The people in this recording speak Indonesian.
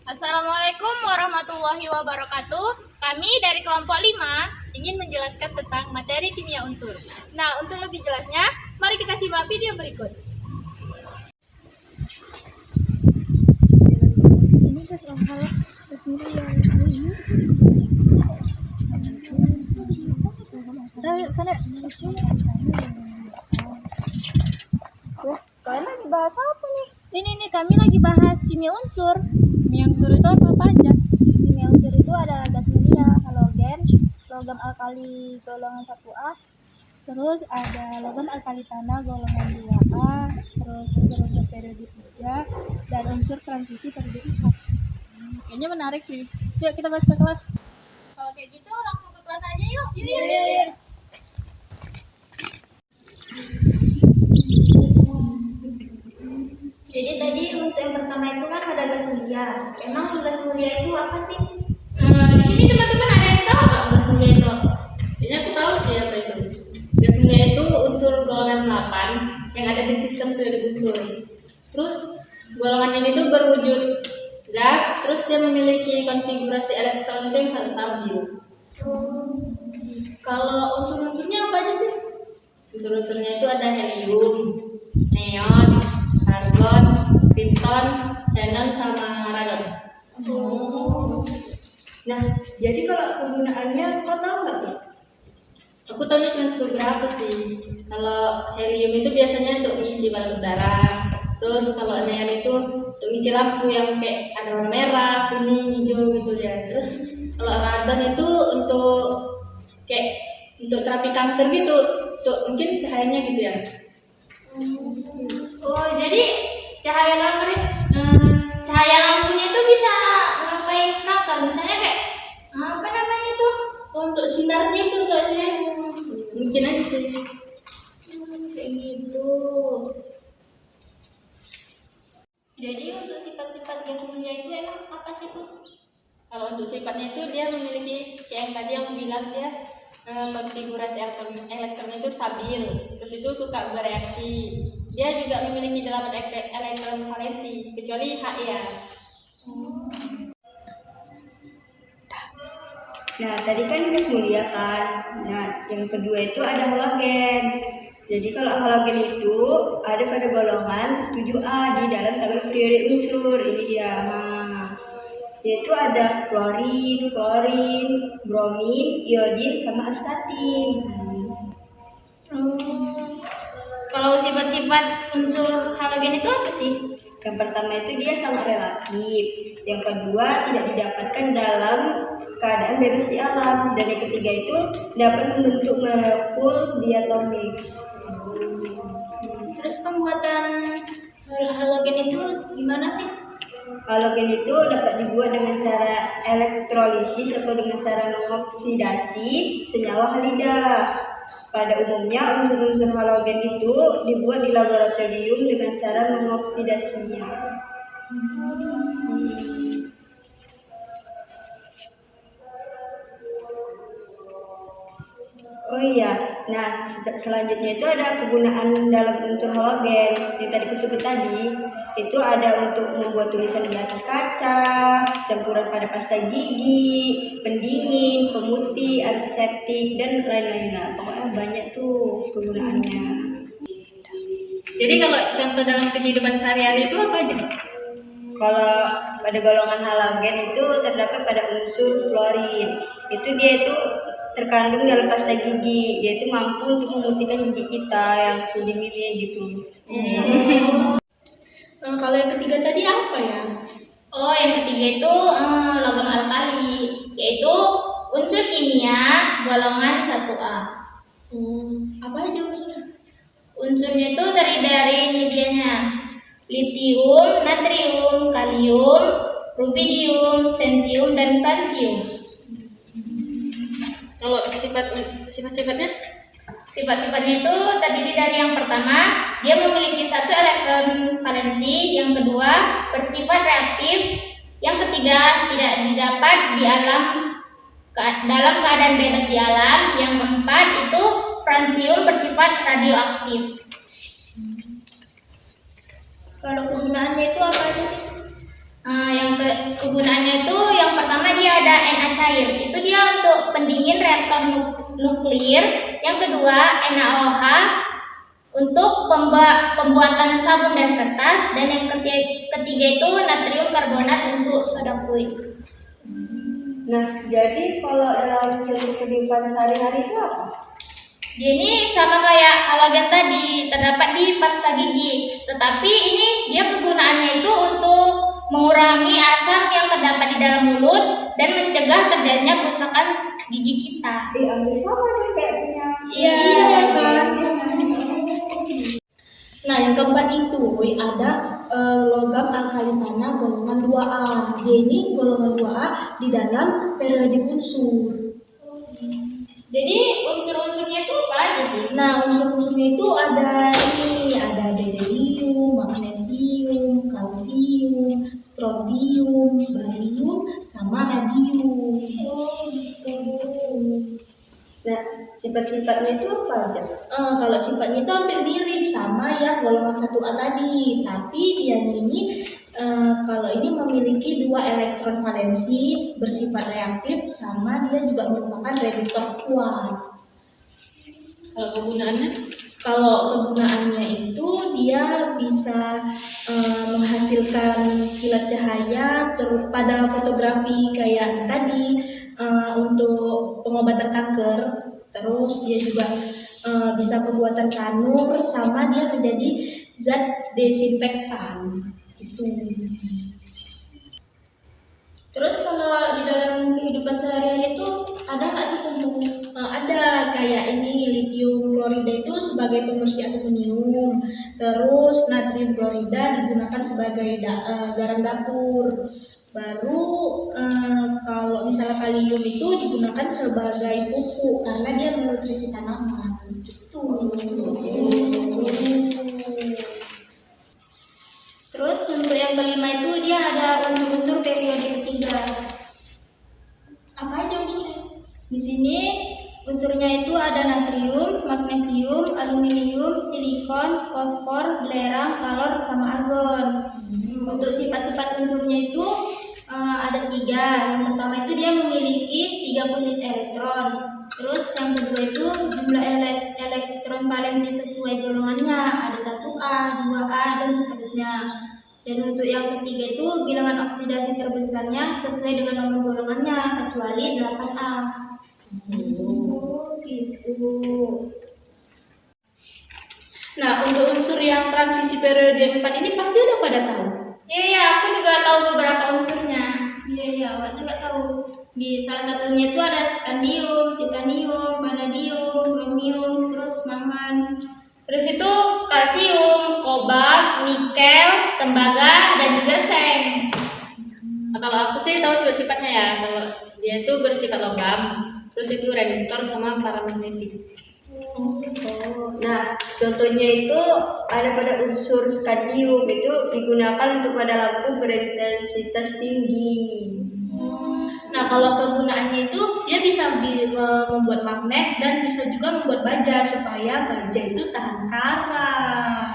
Assalamualaikum warahmatullahi wabarakatuh. Kami dari kelompok 5 ingin menjelaskan tentang materi kimia unsur. Nah, untuk lebih jelasnya, mari kita simak video berikut. Yuk sana. Kalian lagi bahas apa nih? Ini kami lagi bahas kimia unsur. Kimia unsur itu apa aja? Kimia unsur itu ada gas mulia, halogen, logam alkali golongan 1A, terus ada logam alkali tanah golongan 2A, terus unsur-unsur periodik 3, dan unsur transisi periodik 4. Kayaknya menarik sih. Yuk kita bahas ke kelas. Kalau kayak gitu langsung ke kelas aja yuk. Iya. Jadi tadi untuk yang pertama itu kan ada gas mulia. Emang gas mulia itu apa sih? Di sini teman-teman ada yang tahu nggak gas mulia itu? Kayaknya aku tahu sih apa itu. Gas mulia itu unsur golongan 8 yang ada di sistem periodik unsur. Terus golongan ini tuh berwujud gas, terus dia memiliki konfigurasi elektron itu yang sangat stabil. Kalau unsur-unsurnya apa aja sih? Unsur-unsurnya itu ada helium, neon, argon, krypton, xenon, sama radon. Nah, jadi kalau kegunaannya kau tahu nggak tuh? Aku tahunya cuma beberapa sih. Kalau helium itu biasanya untuk mengisi balon udara. Terus kalau neon itu untuk ngisi lampu yang kayak ada warna merah, kuning, hijau gitu ya. Terus kalau radon itu untuk kayak untuk terapi kanker gitu, untuk mungkin cahayanya gitu ya. Oh, jadi cahaya lampunya itu bisa ngapain kanker? Misalnya kayak apa namanya itu? Untuk sinarnya itu gak sih? Mungkin aja sih. Kayak gitu. Jadi untuk sifat-sifat gas mulia itu emang apa sih, Bu? Kalau untuk sifatnya itu dia memiliki kayak yang tadi aku bilang dia konfigurasi elektron itu stabil, terus itu suka bereaksi. Dia juga memiliki 8 elektron valensi kecuali H ya. Nah, tadi kan gas mulia kan. Nah, yang kedua itu ada halogen. Jadi kalau halogen itu ada pada golongan 7A di dalam tabel periodik unsur. Ini dia. Nah, yaitu ada klorin, bromin, iodin, sama astatin. Kalau sifat-sifat unsur halogen itu apa sih? Yang pertama itu dia sangat relatif. Yang kedua tidak didapatkan dalam keadaan bebas di alam. Dan yang ketiga itu dapat membentuk molekul diatomik. Terus pembuatan halogen itu gimana sih? Halogen itu dapat dibuat dengan cara elektrolisis atau dengan cara mengoksidasi senyawa halida. Pada umumnya unsur-unsur halogen itu dibuat di laboratorium dengan cara mengoksidasinya. Oh iya, nah selanjutnya itu ada kegunaan dalam unsur halogen yang tadi disebut tadi. Itu ada untuk membuat tulisan di atas kaca, campuran pada pasta gigi, pendingin, pemutih, antiseptik, dan lain-lain lah. Pokoknya banyak tuh kegunaannya. Jadi kalau contoh dalam kehidupan sehari-hari itu apa aja? Kalau pada golongan halogen itu terdapat pada unsur fluorin. Itu dia itu terkandung dalam pasta gigi. Dia itu mampu untuk memutihkan gigi kita yang kuning ini gitu. Kalau yang ketiga tadi apa ya? Oh, yang ketiga itu logam alkali, yaitu unsur kimia golongan 1A. Apa aja unsurnya? Unsurnya itu terdiri dari medianya litium, natrium, kalium, rubidium, sensium, dan fransium. Kalau sifat-sifatnya itu terdiri dari yang pertama, dia memiliki 1 elektron valensi, yang kedua bersifat reaktif, yang ketiga tidak didapat di alam dalam keadaan bebas di alam, yang keempat itu fransium bersifat radioaktif. Kalau kegunaannya itu apa aja sih? Kegunaannya itu yang pertama dia ada Na cair, itu dia untuk pendingin reaktor nuklir. Yang kedua NaOH untuk pembuatan sabun dan kertas, dan yang ketiga itu natrium karbonat untuk soda kulit. Nah, jadi kalau dalam contoh kehidupan sehari-hari itu apa? Dia ini sama kayak halogen tadi, terdapat di pasta gigi, tetapi ini dia kegunaannya itu untuk mengurangi asam yang terdapat di dalam mulut dan mencegah terjadinya kerusakan gigi kita. Hampir sama nih kayak punya. Iya kan. Nah, yang keempat itu ada logam alkali tanah golongan 2A. Dia ini golongan 2A di dalam periodik unsur. Jadi unsur-unsurnya itu apa aja sih? Nah, unsur-unsurnya itu ada berilium, magnesium, kalsium, strontium, barium, sama radium. Oh, gitu. Nah, sifat-sifatnya itu apa aja? Kalau sifatnya itu hampir mirip sama yang golongan 1A tadi, tapi dia ini kalau ini memiliki 2 elektron valensi, bersifat reaktif, sama dia juga merupakan reduktor kuat. Kalau kegunaannya? Kalau kegunaannya itu dia bisa menghasilkan kilat cahaya pada fotografi kayak tadi, untuk pengobatan kanker. Terus dia juga bisa pembuatan kanur, sama dia menjadi zat desinfektan itu. Terus kalau di dalam kehidupan sehari-hari itu ada nggak sih contohnya? Ada, kayak ini lithium klorida itu sebagai pembersih aluminium. Terus natrium klorida digunakan sebagai garam dapur. Baru kalau misalnya kalium itu digunakan sebagai pupuk karena dia menutrisi tanaman. Itu. Terus untuk yang kelima itu dia ada unsur-unsur periode ketiga. Apa aja unsurnya? Di sini unsurnya itu ada natrium, magnesium, aluminium, silikon, fosfor, belerang, kalor, sama argon. Untuk sifat-sifat unsurnya itu ada 3. Yang pertama itu dia memiliki 3 unit elektron. Terus yang kedua itu jumlah elektron valensi sesuai golongannya ada 1A, 2A, dan seterusnya. Dan untuk yang ketiga itu bilangan oksidasi terbesarnya sesuai dengan nomor golongannya kecuali 8A. Gitu. Nah, untuk unsur yang transisi periode 4 ini pasti udah pada tahu. Iya, aku juga tahu beberapa unsurnya. Iya, awak juga tahu. Di salah satunya itu ada skandium, titanium, vanadium, kromium, terus mangan. Terus itu kalsium, kobalt, nikel, tembaga, dan juga seng. Kalau aku sih tahu sifat-sifatnya ya. Kalau dia itu bersifat logam, terus itu reduktor sama paramagnetik. Nah, contohnya itu ada pada unsur skandium, itu digunakan untuk pada lampu berintensitas tinggi. Nah, kalau kegunaannya itu dia bisa membuat magnet dan bisa juga membuat baja supaya baja itu tahan karat.